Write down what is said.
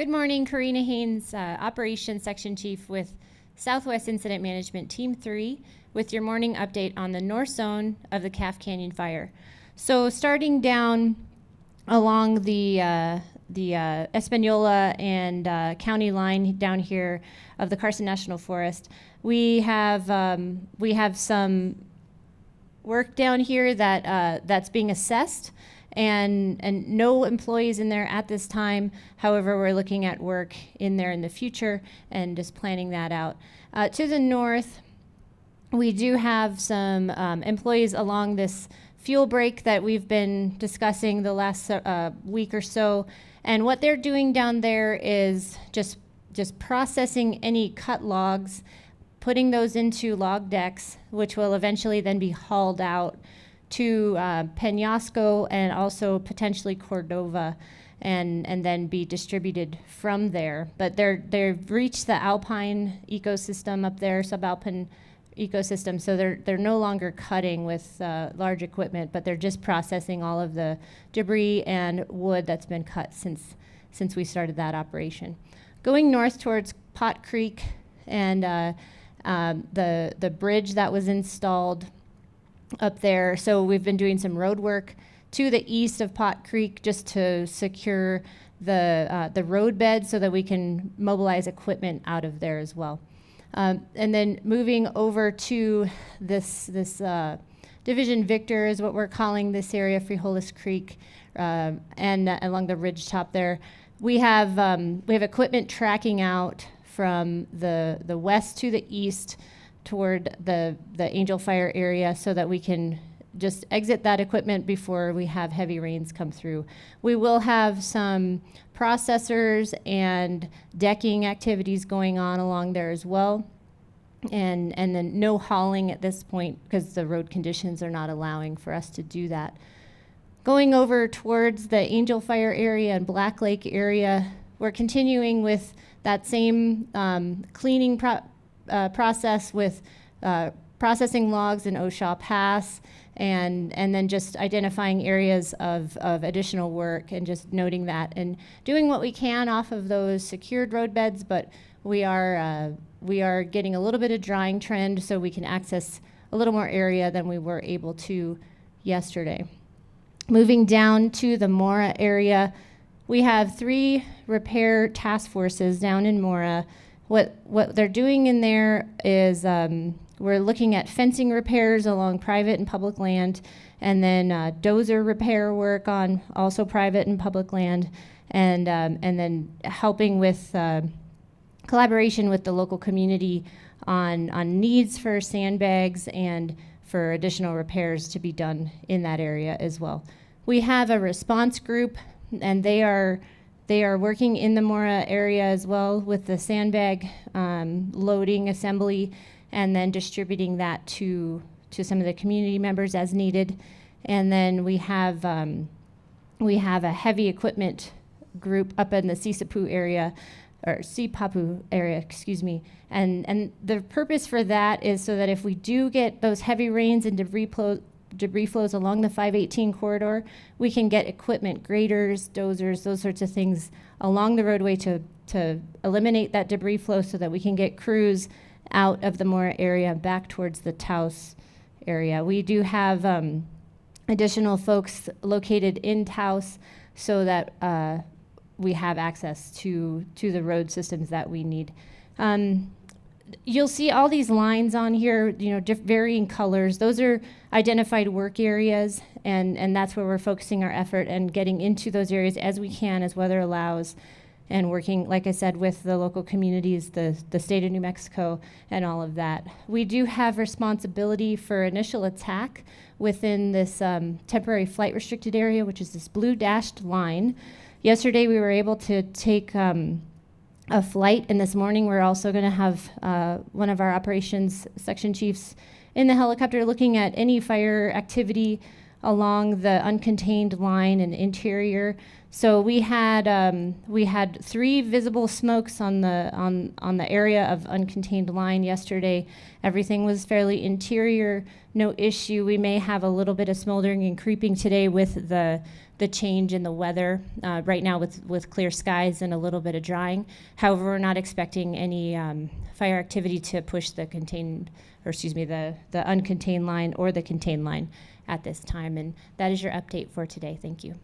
Good morning, Karina Haynes, Operations Section Chief with Southwest Incident Management Team 3 with your morning update on the north zone of the Calf Canyon fire. So starting down along the Espanola and county line down here of the Carson National Forest, we have some work down here that that's being assessed. And no employees in there at this time. However, we're looking at work in there in the future and just planning that out. To the north, we do have some employees along this fuel break that we've been discussing the last week or so. And what they're doing down there is just processing any cut logs, putting those into log decks, which will eventually then be hauled out to Penasco and also potentially Cordova, and then be distributed from there. But they've reached the alpine ecosystem up there, subalpine ecosystem, so they're no longer cutting with large equipment, but they're just processing all of the debris and wood that's been cut since we started that operation. Going north towards Pot Creek and the bridge that was installed up there. So we've been doing some road work to the east of Pot Creek just to secure the road bed so that we can mobilize equipment out of there as well. And then moving over to this Division Victor is what we're calling this area, Frijoles Creek, and along the ridge top there. We have equipment tracking out from the west to the east toward the Angel Fire area so that we can just exit that equipment before we have heavy rains come through. We will have some processors and decking activities going on along there as well. And then no hauling at this point because the road conditions are not allowing for us to do that. Going over towards the Angel Fire area and Black Lake area, we're continuing with that same cleaning process with processing logs in Oshaw Pass, and then just identifying areas of additional work and just noting that and doing what we can off of those secured road beds, but we are getting a little bit of drying trend so we can access a little more area than we were able to yesterday. Moving down to the Mora area, we have 3 repair task forces down in Mora. What they're doing in there is we're looking at fencing repairs along private and public land, and then dozer repair work on also private and public land, and then helping with collaboration with the local community on needs for sandbags and for additional repairs to be done in that area as well. We have a response group, and they are working in the Mora area as well with the sandbag loading assembly and then distributing that to some of the community members as needed. And then we have a heavy equipment group up in the Sisapu area, or Sipapu area, excuse me. And the purpose for that is so that if we do get those heavy rains and debris flows along the 518 corridor, we can get equipment, graders, dozers, those sorts of things along the roadway to eliminate that debris flow so that we can get crews out of the Mora area back towards the Taos area. We do have additional folks located in Taos so that we have access to the road systems that we need. You'll see all these lines on here, varying colors. Those are identified work areas, and that's where we're focusing our effort and getting into those areas as we can, as weather allows, and working, like I said, with the local communities, the state of New Mexico, and all of that. We do have responsibility for initial attack within this temporary flight restricted area, which is this blue dashed line. Yesterday, we were able to take a flight, and this morning we're also going to have one of our operations section chiefs in the helicopter looking at any fire activity along the uncontained line and interior So we had 3 visible smokes on the area of uncontained line yesterday. Everything was fairly interior, no issue. We may have a little bit of smoldering and creeping today with the change in the weather right now with clear skies and a little bit of drying. However, we're not expecting any fire activity to push the uncontained line or the contained line at this time. And that is your update for today. Thank you.